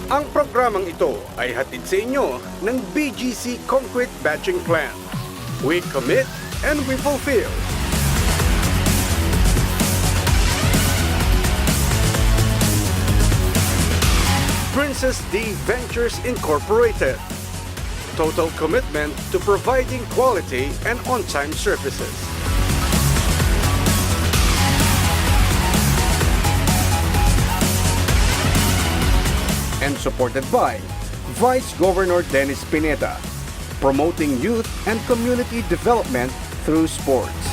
Ang programang ito ay hatid sa inyo ng BGC Concrete Batching Plant. We commit and we fulfill. Princess D Ventures Incorporated. Total commitment to providing quality and on-time services. And supported by Vice Governor Dennis Pineda, promoting youth and community development through sports.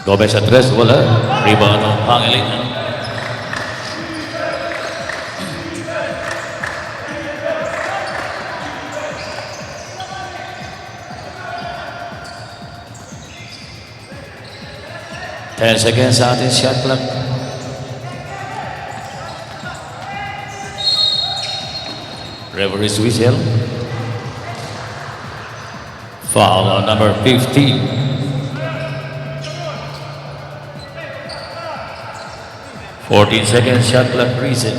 Gomez at 3, wala. Rebound ng Pangilinan. Ten seconds sa ating shot clock. Referee's whistle. Foul on number 15. 14 seconds shot clock reset.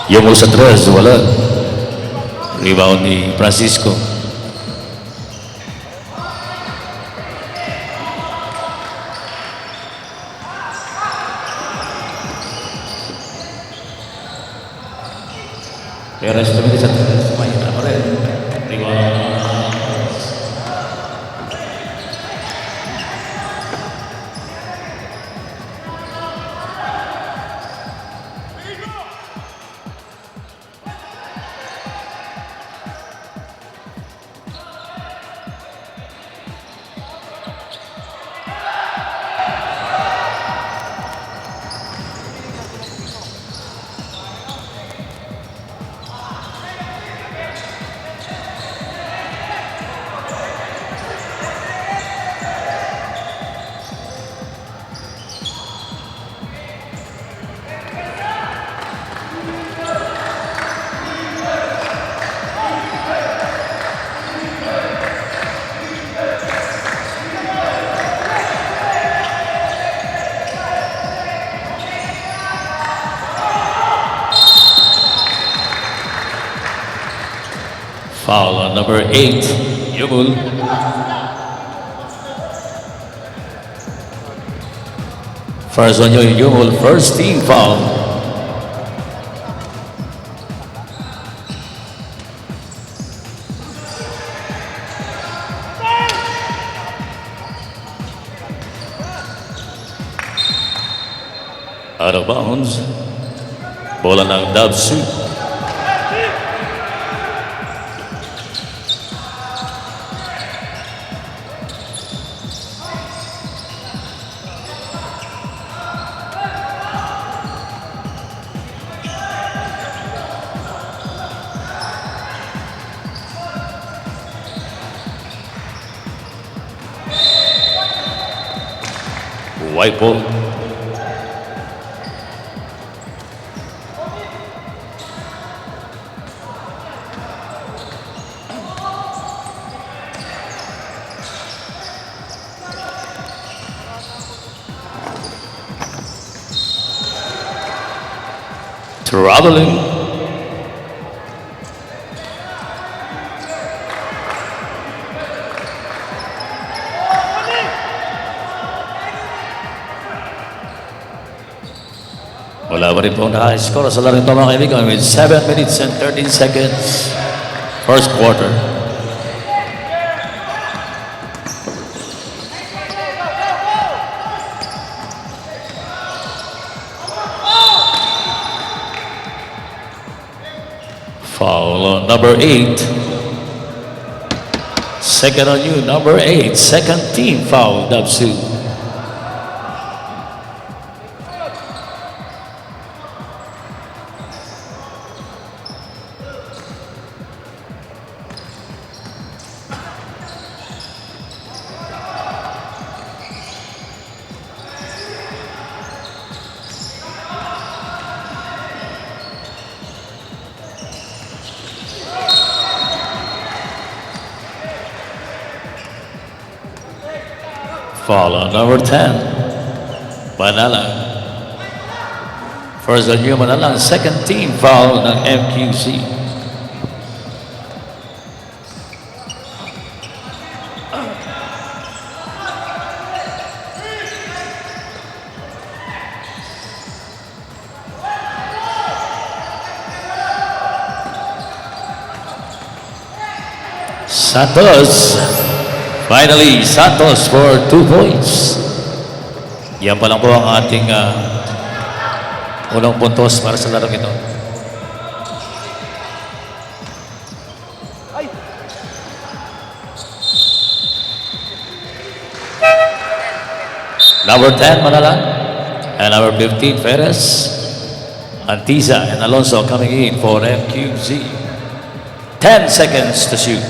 Yung sa 3, wala. Rebound ni Francisco. Kaya rest of sa 3, may pa rin. Rebound. Foul on number 8, Yumul. First on Yumul, first team foul. Out of bounds. Bola ng DHVTSU. White ball. Traveling. Wala pa rin po naka-score sa larong ito mga kaibigan with 7 minutes and 13 seconds. First quarter. Foul on number 8. Second on you, number 8. Second team foul, DHVTSU. Foul on number 10, Manalang. First on you, Manalang. Second team foul ng MQC. Santos. Finally, Santos for 2 points. Yan pa lang po ang ating unang puntos para sa larong ito. Number 10, Manalang. And number 15, Perez. Antiza and Alonso coming in for MQC. 10 seconds to shoot.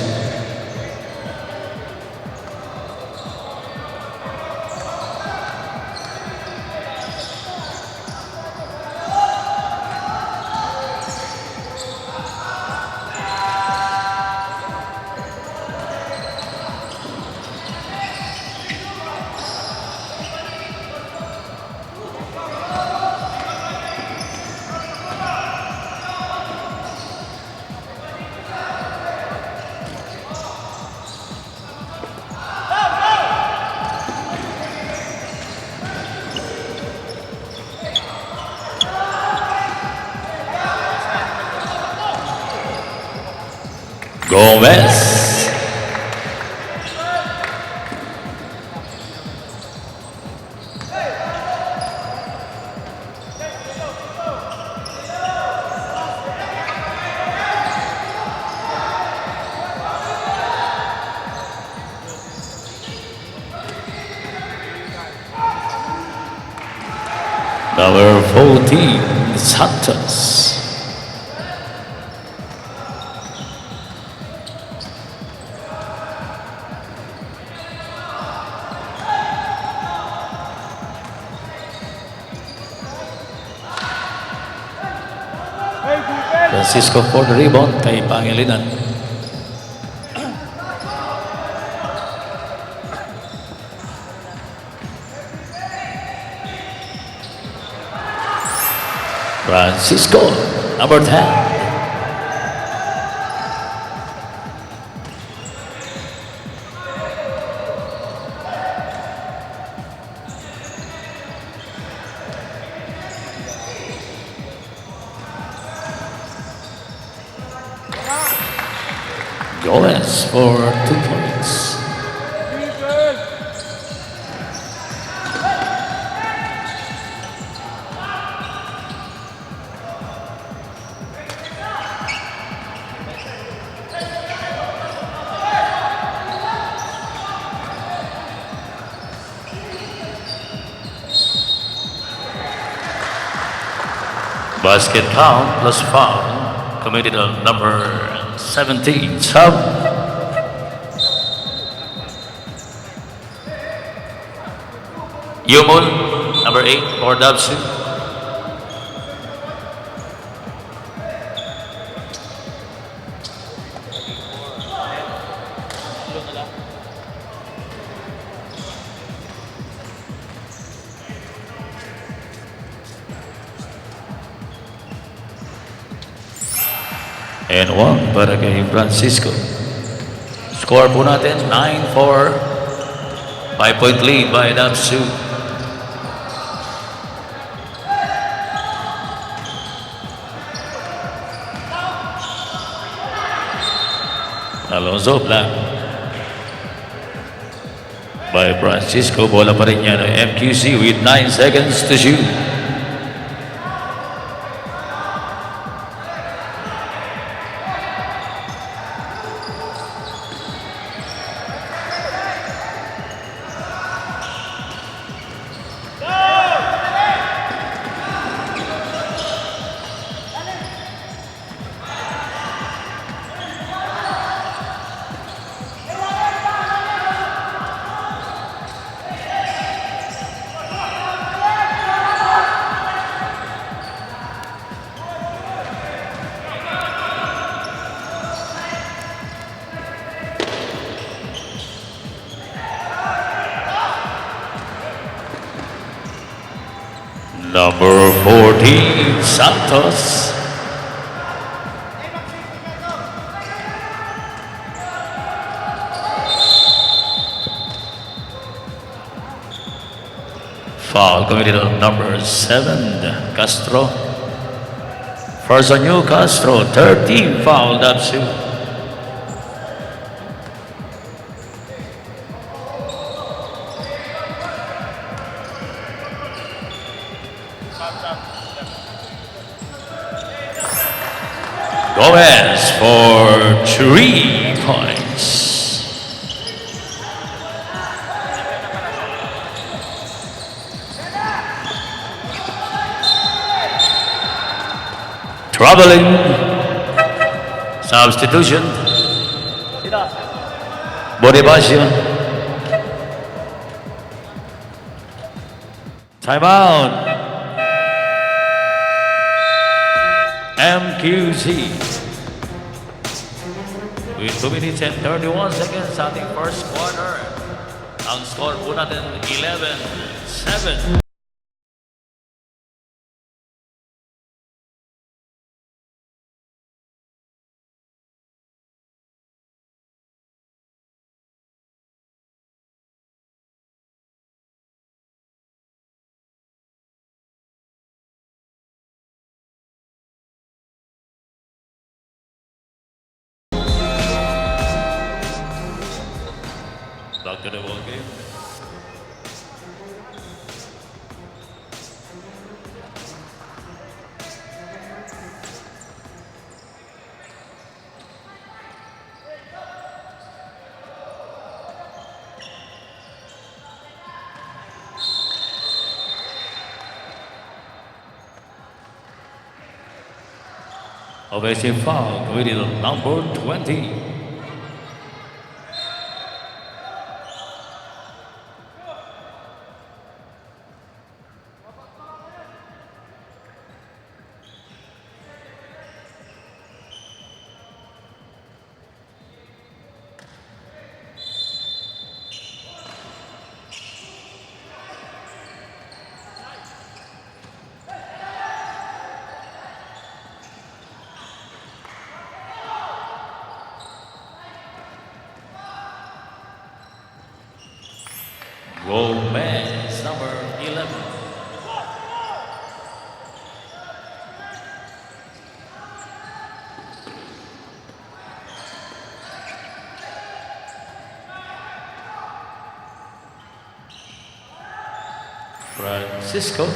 Gomez. Number 14, Santos. Francisco for the rebound kay Pangilinan. Francisco, number 10. Gomez for 2 points. Basket count plus foul committed on number 17, sub. Yumul, number 8 for Dabsu. And 1 para kay Francisco. Score po natin 9-4. 5-point lead by Dabsu. Alonso Black by Francisco. Bola pa rin yan ng MQC with 9 seconds to shoot. Number 14, Santos. Foul committed on number 7, Castro. First on you, Castro. 13 foul, Dabsu. Gomez for 3 points. Troubling substitution. Bonifacio. Timeout. MQC. With 2 minutes and 31 seconds sa ating first quarter. Ang score po natin 11-7. Back to the ball game. Offensive foul committed on number 20. Gomez, number 11. Francisco.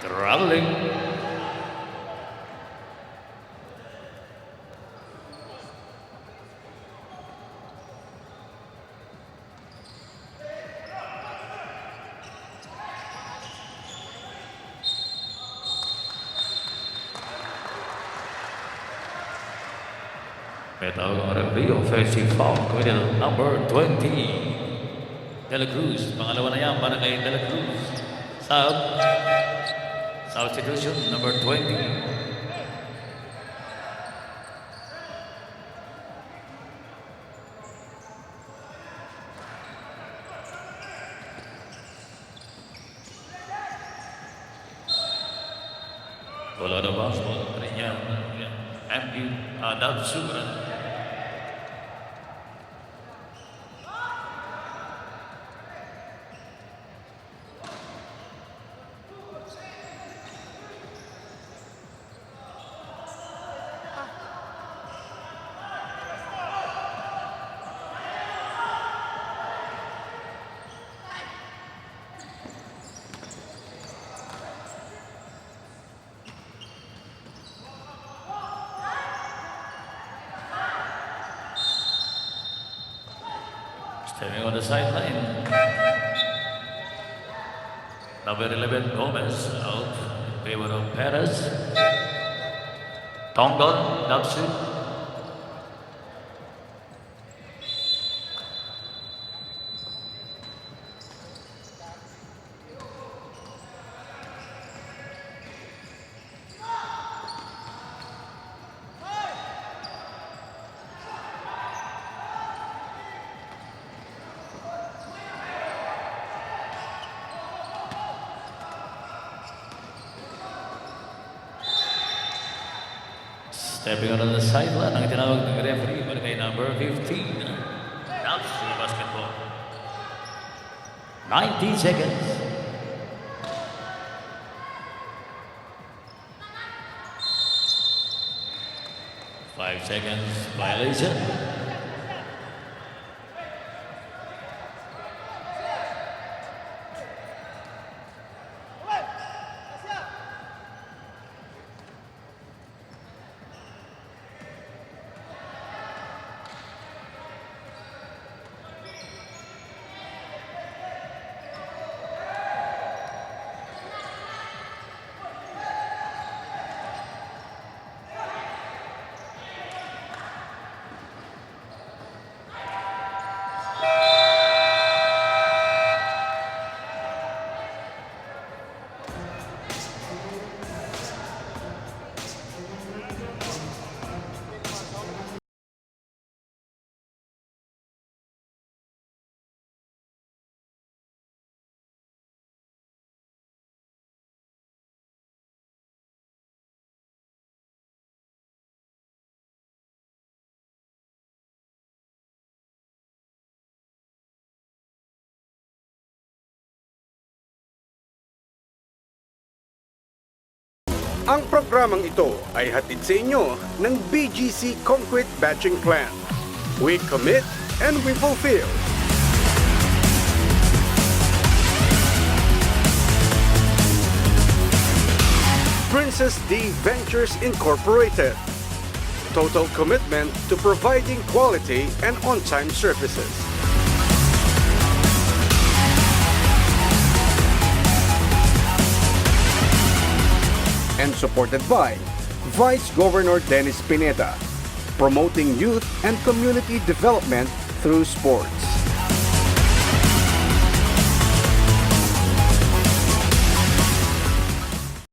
Traveling. Medal referee offensive foul committed number 20. De La Cruz, pangalawa na yan para kay De La Cruz. Substitution number 20. Bola na basketball kanya MQC. Stepping on the sideline. Number 11, Gomez, out in favor of Perez. Tongon, Dapsu. Stepping on the sideline, ang tinawag ng referee para kay number 15. That's the basketball. 90 seconds. Five seconds violation. Ang programang ito ay hatid sa inyo ng BGC Concrete Batching Plant. We commit and we fulfill. Princess D Ventures Incorporated. Total commitment to providing quality and on-time services. And supported by Vice Governor Dennis Pineda, promoting youth and community development through sports.